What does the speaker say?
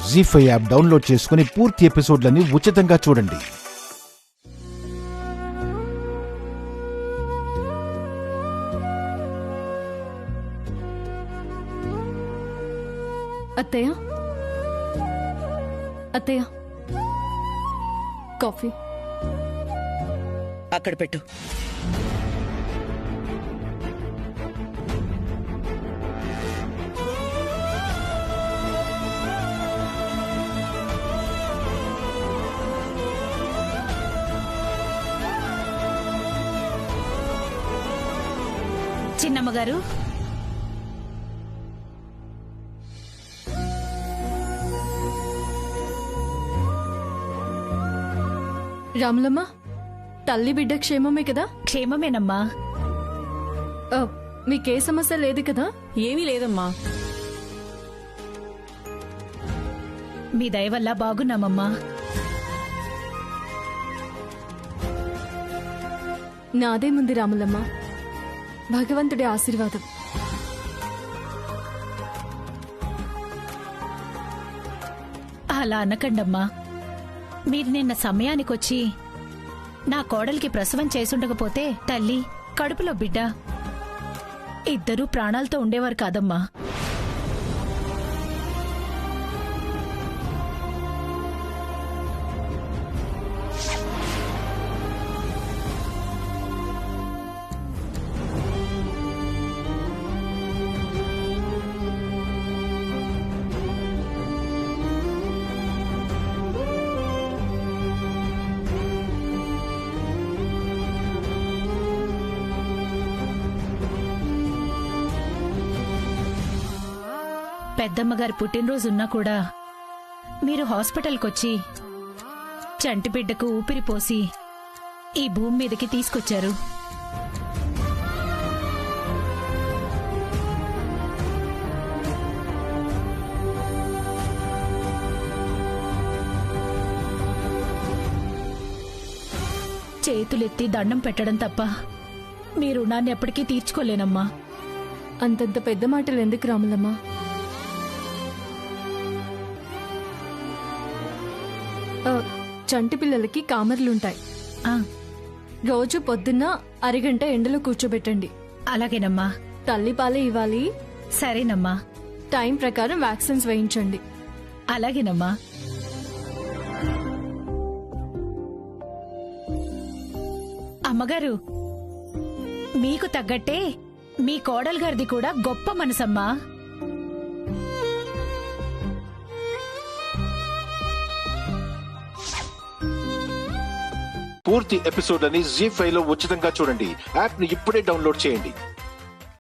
జీ5 app download చేసుకుని పూర్తి ఎపిసోడ్లని ఉచితంగా చూడండి. అత్తయ్య, అత్తయ్య, కాఫీ అక్కడ పెట్టు. చిన్నమ్మగారు, రాములమ్మ, తల్లి బిడ్డ క్షేమమే కదా? క్షేమమేనమ్మా. మీకే సమస్య లేదు కదా? ఏమీ లేదమ్మా. మీ దయ వల్ల బాగున్నామమ్మా. నాదేముంది రాములమ్మ, భగవంతుడి ఆశీర్వాదం. అలా అనకండమ్మా. మీరు నిన్న సమయానికొచ్చి నా కోడలికి ప్రసవం చేసుండకపోతే తల్లి, కడుపులో బిడ్డ ఇద్దరూ ప్రాణాలతో ఉండేవారు కాదమ్మా. పెద్దమ్మగారి పుట్టినరోజున్నా కూడా మీరు హాస్పిటల్కొచ్చి చంటి బిడ్డకు ఊపిరి పోసి ఈ భూమి మీదకి తీసుకొచ్చారు. చేతులెత్తి దండం పెట్టడం తప్ప మీ రుణాన్ని ఎప్పటికీ తీర్చుకోలేనమ్మా. అంతంత పెద్ద మాటలు ఎందుకు రాములమ్మ? చంటి పిల్లలకి కామర్లుంటాయి. రోజు పొద్దున్న అరగంట ఎండలో కూర్చోబెట్టండి. అలాగేనమ్మా. తల్లి పాలే ఇవ్వాలి. సరేనమ్మా. టైం ప్రకారం వ్యాక్సిన్స్ వేయించండి. అలాగేనమ్మా. అమ్మగారు, మీకు తగ్గట్టే మీ కోడలు గారిది కూడా గొప్ప మనసమ్మా. పూర్తి ఎపిసోడ్లని జీ5 లో ఉచితంగా చూడండి. యాప్ ని ఇప్పుడే డౌన్లోడ్ చేయండి.